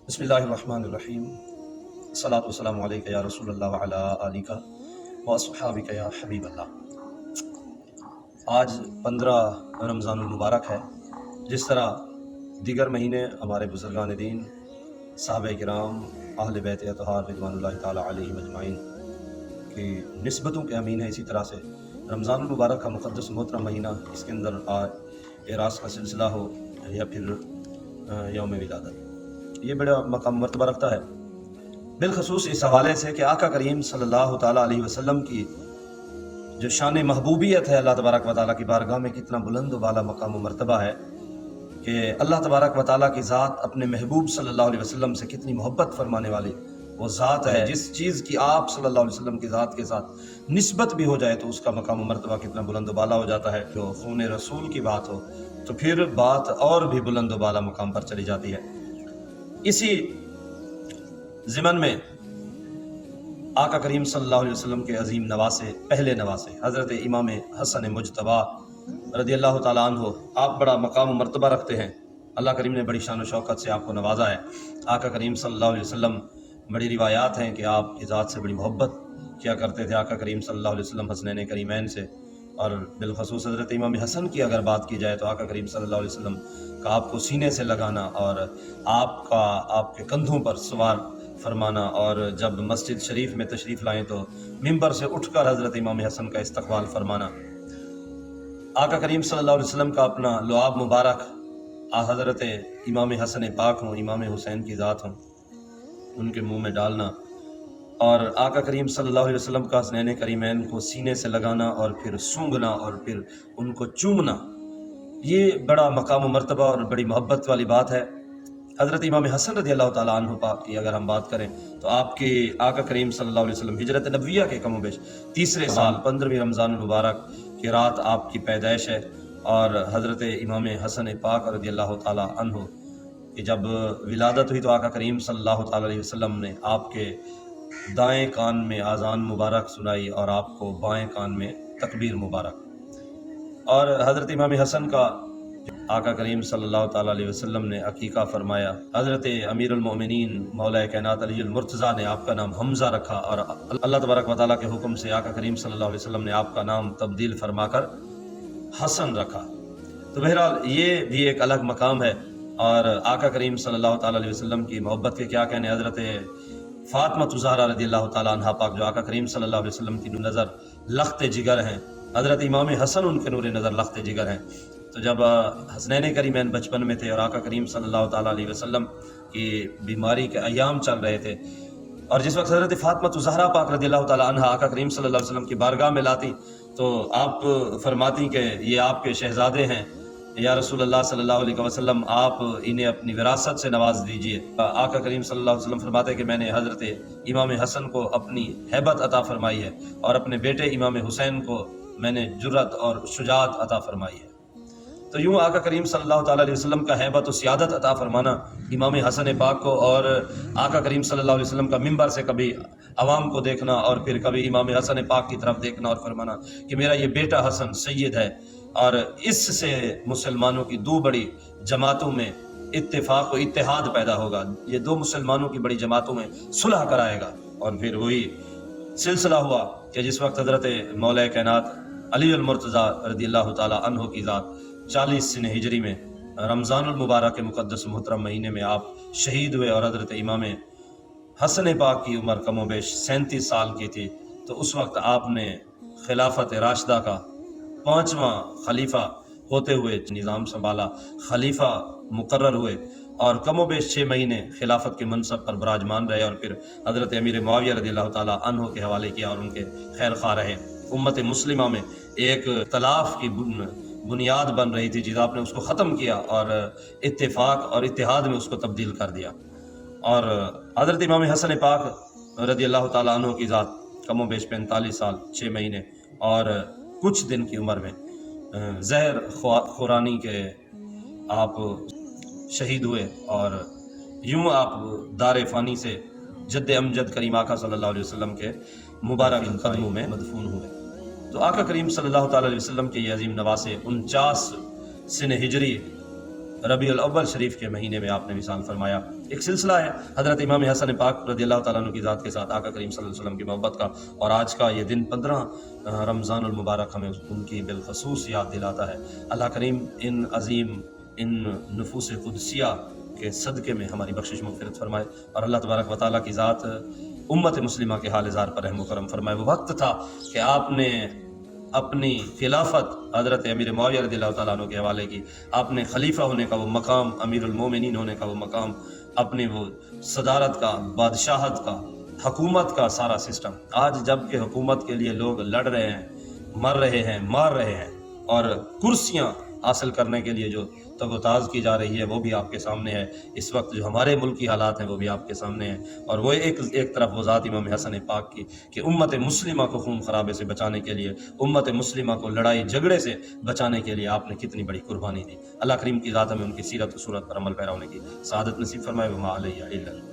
بسم اللہ الرحمن الرحیم، الصلاۃ والسلام علیک یا رسول اللہ وعلی آلک و اصحابک یا حبیب اللہ۔ آج 15 رمضان المبارک ہے۔ جس طرح دیگر مہینے ہمارے بزرگان دین، صحابہ کرام، اہل بیت اطہار رضوان اللہ تعالیٰ علیہم اجمعین کی نسبتوں کے امین ہے، اسی طرح سے رمضان المبارک کا مقدس محترم مہینہ، اس کے اندر اعراس کا سلسلہ ہو یا پھر یوم ولادت، یہ بڑا مقام مرتبہ رکھتا ہے، بالخصوص اس حوالے سے کہ آقا کریم صلی اللہ تعالیٰ علیہ وسلم کی جو شان محبوبیت ہے اللہ تبارک و تعالیٰ کی بارگاہ میں کتنا بلند و بالا مقام و مرتبہ ہے کہ اللہ تبارک و تعالیٰ کی ذات اپنے محبوب صلی اللہ علیہ وسلم سے کتنی محبت فرمانے والی وہ ذات ہے۔ جس چیز کی آپ صلی اللہ علیہ وسلم کی ذات کے ساتھ نسبت بھی ہو جائے تو اس کا مقام و مرتبہ کتنا بلند و بالا ہو جاتا ہے۔ جو خون رسول کی بات ہو تو پھر بات اور بھی بلند و بالا مقام پر چلی جاتی ہے۔ اسی ضمن میں آقا کریم صلی اللہ علیہ وسلم کے عظیم نواسے، پہلے نواسے حضرت امام حسن مجتبیٰ رضی اللہ تعالیٰ عنہ، آپ بڑا مقام و مرتبہ رکھتے ہیں۔ اللہ کریم نے بڑی شان و شوکت سے آپ کو نوازا ہے۔ آقا کریم صلی اللہ علیہ وسلم، بڑی روایات ہیں کہ آپ کی ذات سے بڑی محبت کیا کرتے تھے آقا کریم صلی اللہ علیہ وسلم حسنین کریمین سے، اور بالخصوص حضرت امام حسن کی اگر بات کی جائے تو آقا کریم صلی اللہ علیہ وسلم کا آپ کو سینے سے لگانا اور آپ کے کندھوں پر سوار فرمانا، اور جب مسجد شریف میں تشریف لائیں تو ممبر سے اٹھ کر حضرت امام حسن کا استقبال فرمانا، آقا کریم صلی اللہ علیہ وسلم کا اپنا لعاب مبارک حضرت امام حسن پاک ہوں، امام حسین کی ذات ہوں، ان کے منہ میں ڈالنا، اور آقا کریم صلی اللہ علیہ وسلم کا حسنین کریمین کو سینے سے لگانا اور پھر سونگنا اور پھر ان کو چومنا، یہ بڑا مقام و مرتبہ اور بڑی محبت والی بات ہے۔ حضرت امام حسن رضی اللہ تعالیٰ عنہ پاک کی اگر ہم بات کریں تو آپ کی آقا کریم صلی اللہ علیہ وسلم ہجرت نبویہ کے کم و بیش تیسرے سال 15ویں رمضان المبارک کی رات آپ کی پیدائش ہے، اور حضرت امام حسن پاک رضی اللہ تعالیٰ عنہ کی جب ولادت ہوئی تو آقا کریم صلی اللہ تعالیٰ علیہ وسلم نے آپ کے دائیں کان میں اذان مبارک سنائی اور آپ کو بائیں کان میں تکبیر مبارک، اور حضرت امام حسن کا آقا کریم صلی اللہ تعالیٰ علیہ وسلم نے عقیقہ فرمایا۔ حضرت امیر المومنین مولا کائنات علی المرتضیٰ نے آپ کا نام حمزہ رکھا، اور اللہ تبارک و تعالیٰ کے حکم سے آقا کریم صلی اللہ علیہ وسلم نے آپ کا نام تبدیل فرما کر حسن رکھا۔ تو بہرحال یہ بھی ایک الگ مقام ہے، اور آقا کریم صلی اللہ تعالیٰ علیہ وسلم کی محبت کے کیا کہنے۔ حضرت فاطمہ زہرا رضی اللہ تعالیٰ عنہ پاک جو آقا کریم صلی اللہ علیہ وسلم کی نظر لخت جگر ہیں، حضرت امام حسن ان کے نور نظر لخت جگر ہیں۔ تو جب حسنین کریمین بچپن میں تھے اور آقا کریم صلی اللہ تعالیٰ علیہ وسلم کی بیماری کے ایام چل رہے تھے، اور جس وقت حضرت فاطمہ زہرا پاک رضی اللہ تعالیٰ عنہ آقا کریم صلی اللہ علیہ وسلم کی بارگاہ میں لاتی تو آپ فرماتی کہ یہ آپ کے شہزادے ہیں یا رسول اللہ صلی اللہ علیہ وسلم، آپ انہیں اپنی وراثت سے نواز دیجئے۔ آقا کریم صلی اللہ علیہ وسلم فرماتے کہ میں نے حضرت امام حسن کو اپنی ہیبت عطا فرمائی ہے، اور اپنے بیٹے امام حسین کو میں نے جرأت اور شجاعت عطا فرمائی ہے۔ تو یوں آقا کریم صلی اللہ تعالیٰ علیہ وسلم کا ہیبت و سیادت عطا فرمانا امام حسن پاک کو، اور آقا کریم صلی اللہ علیہ وسلم کا ممبر سے کبھی عوام کو دیکھنا اور پھر کبھی امام حسن پاک کی طرف دیکھنا اور فرمانا کہ میرا یہ بیٹا حسن سید ہے، اور اس سے مسلمانوں کی دو بڑی جماعتوں میں اتفاق و اتحاد پیدا ہوگا، یہ دو مسلمانوں کی بڑی جماعتوں میں صلح کرائے گا۔ اور پھر وہی سلسلہ ہوا کہ جس وقت حضرت مولا کائنات علی المرتضیٰ رضی اللہ تعالیٰ عنہ کی ذات 40 سن ہجری میں رمضان المبارک کے مقدس محترم مہینے میں آپ شہید ہوئے، اور حضرت امام حسن پاک کی عمر کم و بیش 37 سال کی تھی، تو اس وقت آپ نے خلافت راشدہ کا 5واں خلیفہ ہوتے ہوئے نظام سنبھالا، خلیفہ مقرر ہوئے، اور کم و بیش 6 مہینے خلافت کے منصب پر براجمان رہے، اور پھر حضرت امیر معاویہ رضی اللہ تعالیٰ عنہ کے حوالے کیا اور ان کے خیر خواہ رہے۔ امت مسلمہ میں ایک اختلاف کی بنیاد بن رہی تھی، جسے آپ نے اس کو ختم کیا اور اتفاق اور اتحاد میں اس کو تبدیل کر دیا۔ اور حضرت امام حسن پاک رضی اللہ تعالیٰ عنہ کی ذات کم و بیش 45 سال 6 مہینے اور کچھ دن کی عمر میں زہر خورانی کے آپ شہید ہوئے، اور یوں آپ دار فانی سے جد امجد کریم آقا صلی اللہ علیہ وسلم کے مبارک قدموں میں مدفون ہوئے۔ تو آقا کریم صلی اللہ تعالیٰ علیہ وسلم کے یہ عظیم نواسے 49 سن ہجری ربیع الاول شریف کے مہینے میں آپ نے وصال فرمایا، ایک سلسلہ ہے حضرت امام حسن پاک رضی اللہ تعالیٰ عنہ کی ذات کے ساتھ آقا کریم صلی اللہ علیہ وسلم کی محبت کا، اور آج کا یہ دن 15 رمضان المبارک ہمیں ان کی بالخصوص یاد دلاتا ہے۔ اللہ کریم ان عظیم ان نفوس قدسیہ کے صدقے میں ہماری بخشش مغفرت فرمائے، اور اللہ تبارک و تعالیٰ کی ذات امت مسلمہ کے حال زار پر رحم و کرم فرمائے۔ وہ وقت تھا کہ آپ نے اپنی خلافت حضرت امیر معاویہ رضی اللہ تعالیٰ عنہ کے حوالے کی، آپ نے خلیفہ ہونے کا وہ مقام، امیر المومنین ہونے کا وہ مقام، اپنی وہ صدارت کا، بادشاہت کا، حکومت کا سارا سسٹم، آج جب کہ حکومت کے لیے لوگ لڑ رہے ہیں، مر رہے ہیں، مار رہے ہیں، اور کرسیاں حاصل کرنے کے لیے جو تگ و تاز کی جا رہی ہے وہ بھی آپ کے سامنے ہے۔ اس وقت جو ہمارے ملک کی حالات ہیں وہ بھی آپ کے سامنے ہیں، اور وہ ایک طرف وہ ذات امام حسن پاک کی کہ امت مسلمہ کو خون خرابے سے بچانے کے لیے، امت مسلمہ کو لڑائی جھگڑے سے بچانے کے لیے آپ نے کتنی بڑی قربانی دی۔ اللہ کریم کی ذات ہمیں ان کی سیرت و صورت پر عمل پیرا ہونے کی سعادت نصیب فرمائے۔ وما علیہ الا